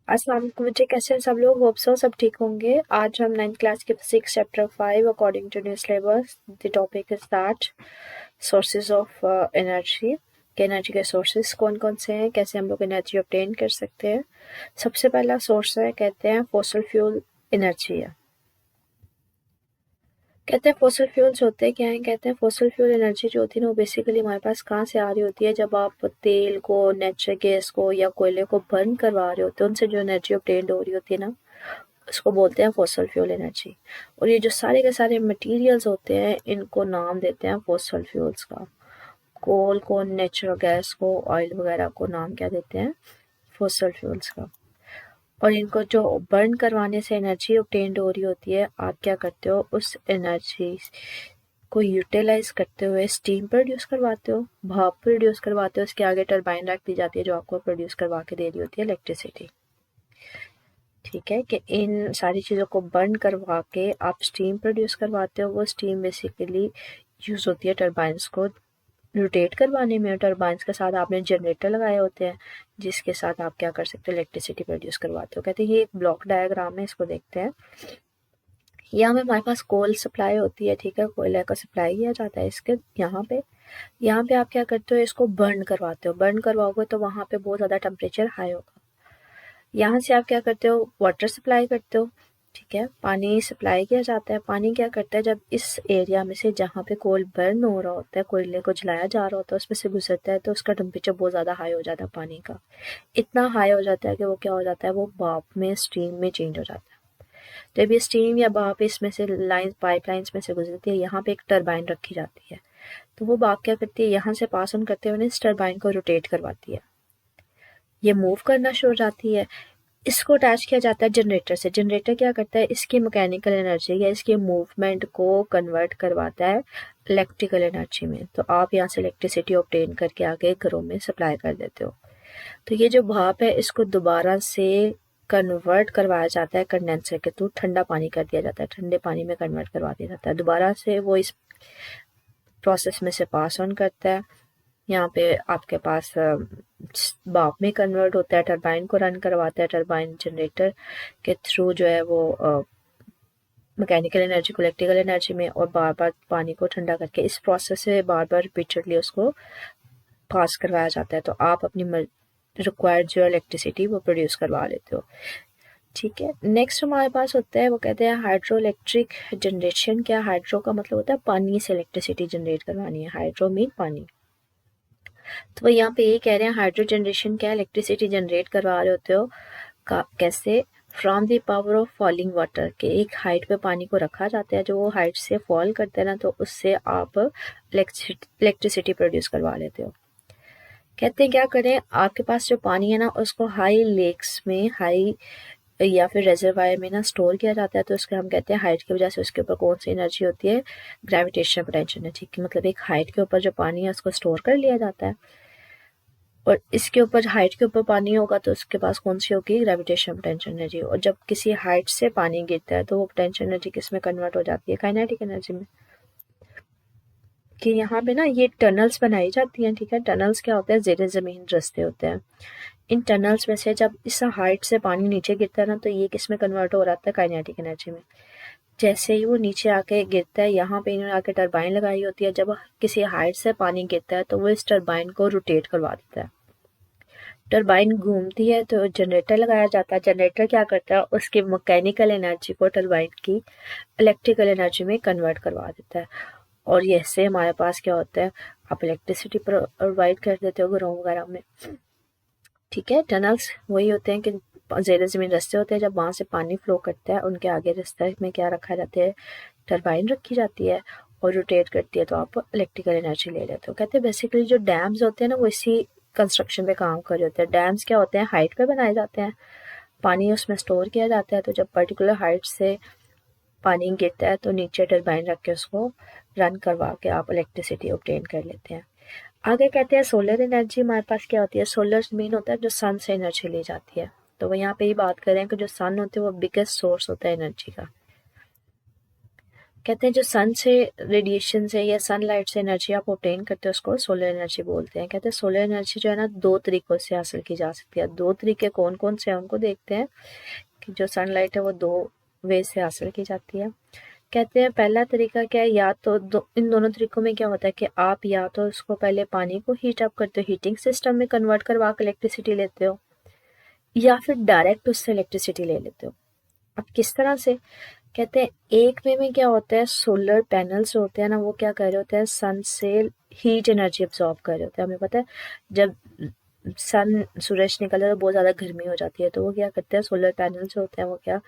अस्सलाम वालेकुम बच्चे, कैसे हैं सब लोग। होप सो सब ठीक होंगे। आज हम 9th क्लास के physics chapter 5 according to new syllabus the topic is that sources of energy के एनर्जी के सोर्सेज कौन कौन से हैं, कैसे हम लोग एनर्जी ऑब्टेन कर सकते हैं। सबसे पहला सोर्स है, कहते हैं फॉसिल फ्यूल एनर्जी है। कहते हैं फॉसिल फ्यूल्स होते क्या हैं। कहते हैं फॉसिल फ्यूल एनर्जी जो होती है ना, वो बेसिकली हमारे पास कहाँ से आ रही होती है। जब आप तेल को, नेचुरल गैस को या कोयले को बर्न करवा रहे होते हैं, उनसे जो एनर्जी ऑब्टेन हो रही होती है ना, उसको बोलते हैं फॉसिल फ्यूल एनर्जी। और ये जो सारे के सारे मटेरियल्स होते हैं, इनको नाम देते हैं फॉसिल फ्यूल्स का। कोल को, नेचुरल गैस को, ऑयल वगैरह को नाम क्या देते हैं, फॉसिल फ्यूल्स का। और इनको जो बर्न करवाने से एनर्जी ऑब्टेन्ड हो रही होती है, आप क्या करते हो, उस एनर्जी को यूटिलाइज करते हुए स्टीम प्रोड्यूस करवाते हो, भाप प्रोड्यूस करवाते हो। उसके आगे टरबाइन रख दी जाती है जो आपको प्रोड्यूस करवा के दे रही होती है इलेक्ट्रिसिटी। ठीक है कि इन सारी चीज़ों को बर्न करवा के आप स्टीम प्रोड्यूस करवाते हो। वो स्टीम बेसिकली यूज़ होती है टरबाइंस को रोटेट करवाने में। टरबाइंस के साथ आपने जनरेटर लगाए होते हैं जिसके साथ आप क्या कर सकते हो, इलेक्ट्रिसिटी प्रोड्यूस करवाते हो। कहते हैं ये एक ब्लॉक डायग्राम है, इसको देखते हैं। यहाँ में हमारे पास कोल सप्लाई होती है, ठीक है, कोयले का सप्लाई किया जाता है इसके यहाँ पे आप क्या करते हो, इसको बर्न करवाते हो। बर्न करवाओगे तो वहाँ पे बहुत ज़्यादा टेम्परेचर हाई होगा। यहाँ से आप क्या करते हो, वाटर सप्लाई करते हो। ठीक है, पानी सप्लाई किया जाता है। पानी क्या करता है, जब इस एरिया में से जहाँ पे कोल बर्न हो रहा होता है, कोयले को जलाया जा रहा होता है, उसमें से गुजरता है तो उसका टेम्परेचर बहुत ज़्यादा हाई हो जाता है पानी का। इतना हाई हो जाता है कि वो क्या हो जाता है, वो भाप में, स्टीम में चेंज हो जाता है। जब ये स्टीम या भाप इसमें से लाइन, पाइपलाइंस में से गुजरती है, यहाँ पे एक टरबाइन रखी जाती है। तो वो भाप क्या करती है, यहाँ से पास ऑन करते हुए इस टरबाइन को रोटेट करवाती है। ये मूव करना शुरू हो जाती है। इसको अटैच किया जाता है जनरेटर से। जनरेटर क्या करता है, इसकी मैकेनिकल एनर्जी या इसके मूवमेंट को कन्वर्ट करवाता है इलेक्ट्रिकल एनर्जी में। तो आप यहाँ से इलेक्ट्रिसिटी ऑब्टेन करके आगे घरों में सप्लाई कर देते हो। तो ये जो भाप है, इसको दोबारा से कन्वर्ट करवाया जाता है कंडेंसर के थ्रू, ठंडा पानी कर दिया जाता है, ठंडे पानी में कन्वर्ट करवा दिया जाता है। दोबारा से वो इस प्रोसेस में से पास ऑन करता है। यहाँ पे आपके पास भाप में कन्वर्ट होता है, टरबाइन को रन करवाता है। टरबाइन जनरेटर के थ्रू जो है वो मैकेनिकल एनर्जी को इलेक्ट्रिकल एनर्जी में, और बार बार पानी को ठंडा करके इस प्रोसेस से बार बार रिपीटेडली उसको पास करवाया जाता है। तो आप अपनी रिक्वायर्ड जो इलेक्ट्रिसिटी वो प्रोड्यूस करवा लेते हो। ठीक है, नेक्स्ट हमारे पास होता है, वो कहते हैं हाइड्रो इलेक्ट्रिक जनरेशन। क्या, हाइड्रो का मतलब होता है पानी से इलेक्ट्रिसिटी जनरेट करवानी है। हाइड्रो मीन पानी। तो वो यहाँ पे ये कह रहे हैं हाइड्रो जनरेशन क्या, इलेक्ट्रिसिटी जनरेट करवा रहे होते हो कैसे, from the power of falling water, के एक हाइट पे पानी को रखा जाता है, जो वो हाइट से फॉल करते हैं ना, तो उससे आप इलेक्ट्रिसिटी प्रोड्यूस करवा लेते हो। कहते हैं क्या करें, आपके पास जो पानी है ना, उसको हाई लेक्स में, हाई या फिर रेजरवायर में ना स्टोर किया जाता है। तो उसके हम कहते हैं हाइट की वजह से उसके ऊपर कौन सी एनर्जी होती है, ग्रेविटेशनल पोटेंशियल है। ठीक है, मतलब एक हाइट के ऊपर जो पानी है उसको स्टोर कर लिया जाता है, और इसके ऊपर, हाइट के ऊपर पानी होगा तो उसके पास कौन सी होगी, ग्रेविटेशनल पोटेंशियल एनर्जी। और जब किसी हाइट से पानी गिरता है तो वो पोटेंशियल एनर्जी किस में कन्वर्ट हो जाती है, काइनेटिक एनर्जी में। कि यहाँ पे ना ये टनल्स बनाई जाती हैं। ठीक है, टनल्स क्या होते हैं, ज़ेरे ज़मीन रास्ते होते हैं। इन टनल्स में से जब इस हाइट से पानी नीचे गिरता है ना, तो ये किस में कन्वर्ट हो रहा है, काइनेटिक एनर्जी में। जैसे ही वो नीचे आके गिरता है, यहाँ पे इन्होंने आके टरबाइन लगाई होती है। जब किसी हाइट से पानी गिरता है तो वो इस टरबाइन को रोटेट करवा देता है। टरबाइन घूमती है तो जनरेटर लगाया जाता है। जनरेटर क्या करता है, उसकी मैकेनिकल एनर्जी को टरबाइन की इलेक्ट्रिकल एनर्जी में कन्वर्ट करवा देता है। और ये इससे हमारे पास क्या होता है, आप इलेक्ट्रिसिटी प्रोवाइड कर देते हो घरों वगैरह में। ठीक है, टनल्स वही होते हैं कि ज़ेरे ज़मीन रास्ते होते हैं। जब वहाँ से पानी फ्लो करता है, उनके आगे रास्ते में क्या रखा जाता है, टरबाइन रखी जाती है और रोटेट करती है, तो आप इलेक्ट्रिकल एनर्जी ले लेते हो। कहते हैं बेसिकली जो डैम्स होते हैं ना, वो इसी कंस्ट्रक्शन पे काम कर रहे होते हैं। डैम्स क्या होते हैं, हाइट पे बनाए जाते हैं, पानी उसमें स्टोर किया जाता है। तो जब पर्टिकुलर हाइट से पानी गिरता है तो नीचे टरबाइन रख के उसको रन करवा के आप इलेक्ट्रिसिटी ऑब्टेन कर लेते हैं। आगे कहते हैं सोलर एनर्जी हमारे पास क्या होती है। सोलर मीन होता है जो सन से एनर्जी ली जाती है। तो वो यहाँ पे ही बात करें कि जो सन होते हैं वो बिगेस्ट सोर्स होता है एनर्जी का। कहते हैं जो सन से रेडिएशन से या सनलाइट से एनर्जी आप ऑब्टेन करते हो उसको सोलर एनर्जी बोलते हैं। कहते हैं सोलर एनर्जी जो है ना दो तरीकों से हासिल की जा सकती है। दो तरीके कौन कौन से हैं उनको देखते हैं कि जो सनलाइट है वो दो वे से हासिल की जाती है। कहते हैं पहला तरीका क्या है, या तो इन दोनों तरीकों में क्या होता है कि आप या तो उसको पहले पानी को हीट अप करते हो, हीटिंग सिस्टम में कन्वर्ट करवा के इलेक्ट्रिसिटी लेते हो, या फिर डायरेक्ट उससे इलेक्ट्रिसिटी ले लेते हो। अब किस तरह से, कहते हैं एक वे में क्या होता है, सोलर पैनल्स होते हैं ना वो क्या कर रहे होते हैं, सन से हीट एनर्जी अब्सॉर्ब कर रहे होते हैं। हमें पता है जब सन सूरज निकलता है तो बहुत ज़्यादा गर्मी हो जाती है, तो वो क्या करते हैं, सोलर पैनल्स होते हैं वो क्या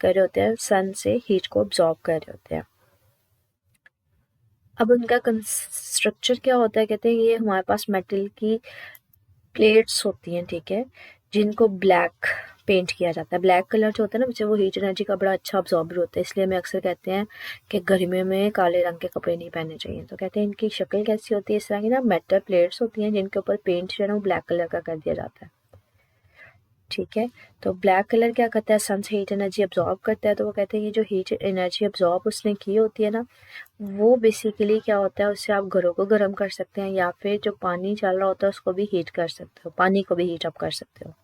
कर रहे होते हैं, सन से हीट को अब्सॉर्ब कर रहे होते हैं। अब उनका स्ट्रक्चर क्या होता है, कहते हैं ये हमारे पास मेटल की प्लेट्स होती हैं, ठीक है, जिनको ब्लैक पेंट किया जाता है। ब्लैक कलर जो होता है ना वैसे वो हीट एनर्जी का बड़ा अच्छा अब्जॉर्बर होता है, इसलिए हमें अक्सर कहते हैं कि गर्मियों में काले रंग के कपड़े नहीं पहनने चाहिए। तो कहते हैं इनकी शक्ल कैसी होती है, इस तरह की ना मेटल प्लेट्स होती हैं जिनके ऊपर पेंट जो है ना वो ब्लैक कलर का कर दिया जाता है, ठीक है। तो ब्लैक कलर क्या करता है, सन से हीट एनर्जी अब्जॉर्ब करता है। तो वो कहते हैं ये जो हीट एनर्जी अब्जॉर्ब उसने की होती है ना, वो बेसिकली क्या होता है, उससे आप घरों को गर्म कर सकते हैं, या फिर जो पानी चल रहा होता है उसको भी हीट कर सकते हो, पानी को भी हीट अप कर सकते हो।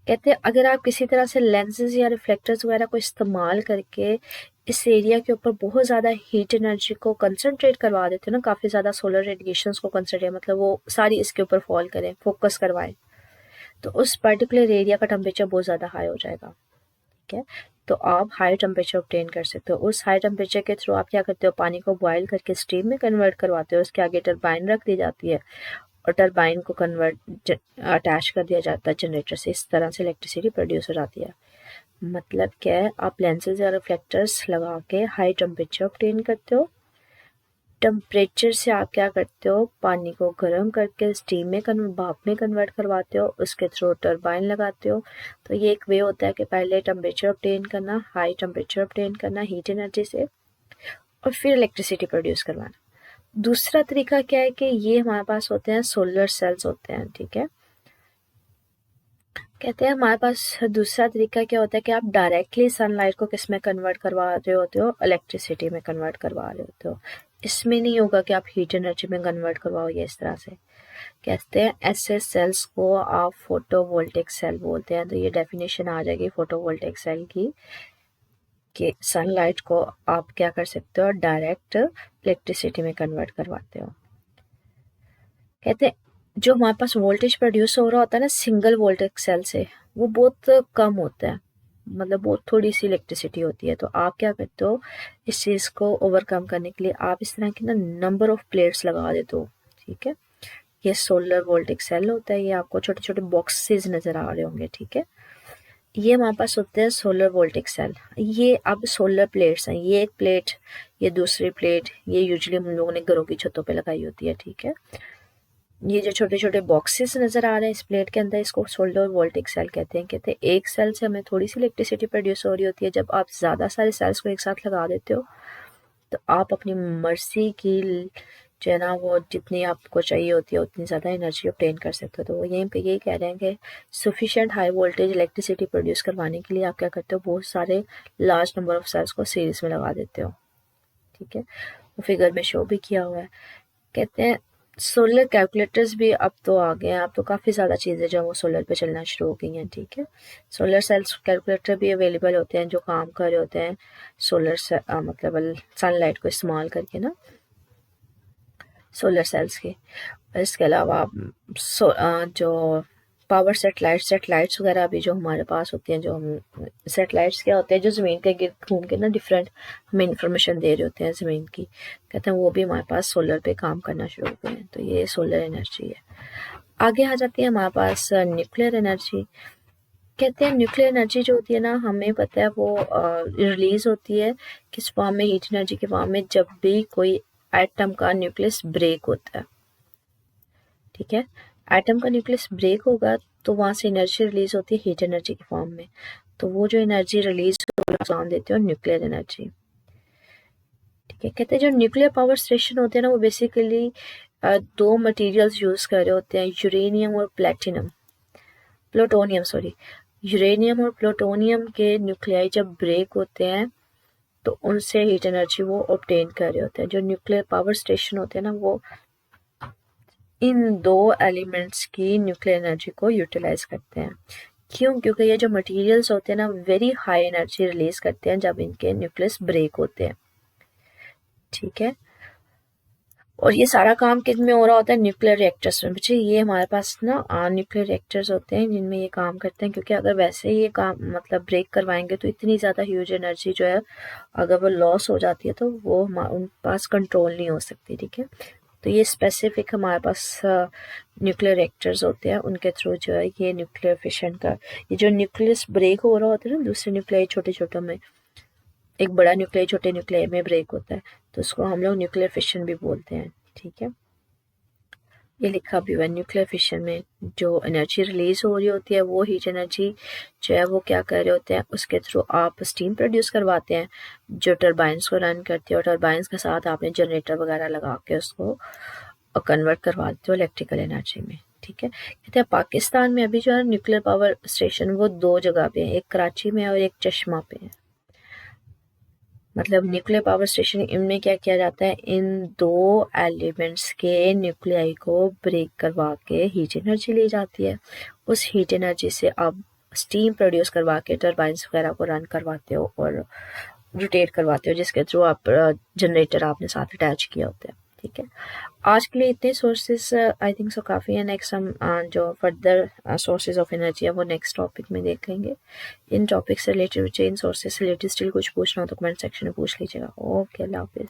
कहते हैं अगर आप किसी तरह से लेंसेज या रिफ्लेक्टर्स वगैरह को इस्तेमाल करके इस एरिया के ऊपर बहुत ज़्यादा हीट एनर्जी को कंसंट्रेट करवा देते हो ना, काफ़ी ज़्यादा सोलर रेडिएशंस को कंसंट्रेट, मतलब वो सारी इसके ऊपर फॉल करें, फोकस करवाएं, तो उस पर्टिकुलर एरिया का टेम्परेचर बहुत ज़्यादा हाई हो जाएगा, ठीक है। तो आप हाई टेम्परेचर ऑब्टेन कर सकते हो। उस हाई टेम्परेचर के थ्रू आप क्या करते हो, पानी को बॉयल करके स्टीम में कन्वर्ट करवाते हो, उसके आगे टरबाइन रख दी जाती है और टरबाइन को कन्वर्ट अटैच कर दिया जाता है जनरेटर से, इस तरह से इलेक्ट्रिसिटी प्रोड्यूस हो जाती है। मतलब क्या है, आप लेंसेज या रिफ्लेक्टर्स लगा के हाई टेम्परेचर ऑब्टेन करते हो, टेम्परेचर से आप क्या करते हो, पानी को गर्म करके स्टीम में भाप में कन्वर्ट करवाते हो, उसके थ्रू टरबाइन लगाते हो। तो ये एक वे होता है कि पहले टेम्परेचर ऑब्टेन करना, हाई टेम्परेचर ऑब्टेन करना हीट एनर्जी से, और फिर इलेक्ट्रिसिटी प्रोड्यूस करवाना। दूसरा तरीका क्या है कि ये हमारे पास होते हैं सोलर सेल्स होते हैं, ठीक है। कहते हैं हमारे पास दूसरा तरीका क्या होता है कि आप डायरेक्टली सनलाइट को किस में कन्वर्ट करवा रहे होते हो, इलेक्ट्रिसिटी में कन्वर्ट करवा रहे होते हो। इसमें नहीं होगा कि आप हीट एनर्जी में कन्वर्ट करवाओगे इस तरह से। कहते हैं ऐसे सेल्स को आप फोटोवोल्टिक सेल बोलते हैं। तो ये डेफिनेशन आ जाएगी फोटोवोल्टिक सेल की, कि सनलाइट को आप क्या कर सकते हो, डायरेक्ट इलेक्ट्रिसिटी में कन्वर्ट करवाते हो। कहते हैं जो हमारे पास वोल्टेज प्रोड्यूस हो रहा होता है ना सिंगल वोल्टेज सेल से, वो बहुत कम होता है, मतलब बहुत थोड़ी सी इलेक्ट्रिसिटी होती है। तो आप क्या करते हो, इस चीज़ को ओवरकम करने के लिए आप इस तरह की ना नंबर ऑफ प्लेट्स लगा देते हो, ठीक है। ये सोलर वोल्टिक सेल होता है, ये आपको छोटे छोटे बॉक्सेस नज़र आ रहे होंगे, ठीक है। ये हमारे पास होते हैं सोलर वोल्टिक सेल। ये अब सोलर प्लेट्स हैं, ये एक प्लेट, ये दूसरी प्लेट, ये यूजुअली हम लोगों ने घरों की छतों पे लगाई होती है, ठीक है। ये जो छोटे छोटे बॉक्सेस नज़र आ रहे हैं इस प्लेट के अंदर, इसको सोलर वोल्टिक सेल कहते हैं। कहते हैं एक सेल से हमें थोड़ी सी इलेक्ट्रिसिटी प्रोड्यूस हो रही होती है, जब आप ज़्यादा सारे सेल्स को एक साथ लगा देते हो तो आप अपनी मर्जी की जो है ना वो जितनी आपको चाहिए होती है उतनी ज़्यादा एनर्जी ऑब्टेन कर सकते हो। तो वो यहीं पे यही कह रहे हैं कि sufficient high voltage electricity produce करवाने के लिए आप क्या करते हो, बहुत सारे लार्ज नंबर ऑफ सेल्स को सीरीज में लगा देते हो, ठीक है। वो फिगर में शो भी किया हुआ है। कहते हैं सोलर कैलकुलेटर्स भी अब तो आ गए हैं, अब तो काफ़ी ज़्यादा चीज़ें जो वो सोलर पे चलना शुरू हो गई हैं, ठीक है। सोलर सेल्स कैलकुलेटर भी अवेलेबल होते हैं जो काम कर रहे होते हैं सोलर से मतलब सनलाइट को इस्तेमाल करके ना, सोलर सेल्स के। इसके अलावा जो पावर सेटेलाइट्स वगैरह भी जो हमारे पास होती हैं, जो हम सेटेलाइट्स क्या होते हैं, जो ज़मीन के गिर्द घूम के ना डिफरेंट हमें इंफॉर्मेशन दे रहे होते हैं ज़मीन की, कहते हैं वो भी हमारे पास सोलर पे काम करना शुरू हो गए हैं। तो ये सोलर एनर्जी है। आगे आ जाती है हमारे पास न्यूक्लियर एनर्जी। कहते हैं न्यूक्लियर एनर्जी जो होती है ना, हमें पता है वो रिलीज होती है किस फॉर्म में, हीट एनर्जी के फॉर्म में, जब भी कोई एटम का न्यूक्लियस ब्रेक होता है, ठीक है। एटम का न्यूक्लियस ब्रेक होगा तो वहां से एनर्जी रिलीज होती है हीट एनर्जी के फॉर्म में। तो वो जो एनर्जी रिलीज नाम देते हो न्यूक्लियर एनर्जी, ठीक है। कहते हैं जो न्यूक्लियर पावर स्टेशन होते हैं ना वो बेसिकली दो मटेरियल्स यूज कर रहे होते हैं, यूरेनियम और प्लूटोनियम, सॉरी, यूरेनियम और प्लूटोनियम के न्यूक्लियाई जब ब्रेक होते हैं तो उनसे हीट एनर्जी वो ऑब्टेन कर रहे होते हैं। जो न्यूक्लियर पावर स्टेशन होते हैं ना, वो इन दो एलिमेंट्स की न्यूक्लियर एनर्जी को यूटिलाइज करते हैं। क्यों? क्योंकि ये जो मटेरियल्स होते हैं ना, वेरी हाई एनर्जी रिलीज करते हैं जब इनके न्यूक्लियस ब्रेक होते हैं, ठीक है। और ये सारा काम किस में हो रहा होता है? न्यूक्लियर रिएक्टर्स में। बच्चे ये हमारे पास ना न्यूक्लियर रिएक्टर्स होते हैं जिनमें ये काम करते हैं, क्योंकि अगर वैसे ही ये काम मतलब ब्रेक करवाएंगे तो इतनी ज़्यादा ह्यूज एनर्जी जो है अगर वो लॉस हो जाती है तो वो उन पास कंट्रोल नहीं हो सकती, ठीक है। तो ये स्पेसिफिक हमारे पास न्यूक्लियर रिएक्टर्स होते हैं, उनके थ्रू जो है ये न्यूक्लियर फिशन का, ये जो न्यूक्लियस ब्रेक हो रहा होता है ना दूसरे न्यूक्लियर छोटे छोटे में, एक बड़ा न्यूक्लियर छोटे न्यूक्लियर में ब्रेक होता है, तो उसको हम लोग न्यूक्लियर फिशन भी बोलते हैं, ठीक है। ये लिखा भी हुआ है, न्यूक्लियर फिशन में जो एनर्जी रिलीज हो रही होती है वो हीट एनर्जी जो है वो क्या कर रहे होते हैं, उसके थ्रू आप स्टीम प्रोड्यूस करवाते हैं जो टरबाइंस को रन करती है, और टरबाइंस के साथ आपने जनरेटर वगैरह लगा के उसको कन्वर्ट करवा देते हो इलेक्ट्रिकल एनर्जी में, ठीक है। कहते हैं पाकिस्तान में अभी जो है न्यूक्लियर पावर स्टेशन वो 2 जगह पे है, एक कराची में और एक चश्मा पे है। मतलब न्यूक्लियर पावर स्टेशन इनमें क्या किया जाता है, इन दो एलिमेंट्स के न्यूक्लियाई को ब्रेक करवा के हीट एनर्जी ली जाती है। उस हीट एनर्जी से आप स्टीम प्रोड्यूस करवा के टरबाइंस वगैरह को रन करवाते हो और रोटेट करवाते हो, जिसके थ्रू आप जनरेटर आपने साथ अटैच किया होता है, ठीक है। आज के लिए इतने सोर्सेज आई थिंक सो काफ़ी है। नेक्स्ट हम जो फर्दर सोर्सेज ऑफ एनर्जी है वो नेक्स्ट टॉपिक में देख लेंगे। इन टॉपिक से रिलेटेड, इन सोर्सेज से रिलेटेड स्टिल कुछ पूछना हो तो कमेंट सेक्शन में पूछ लीजिएगा। ओके, अल्लाह हाफिज़।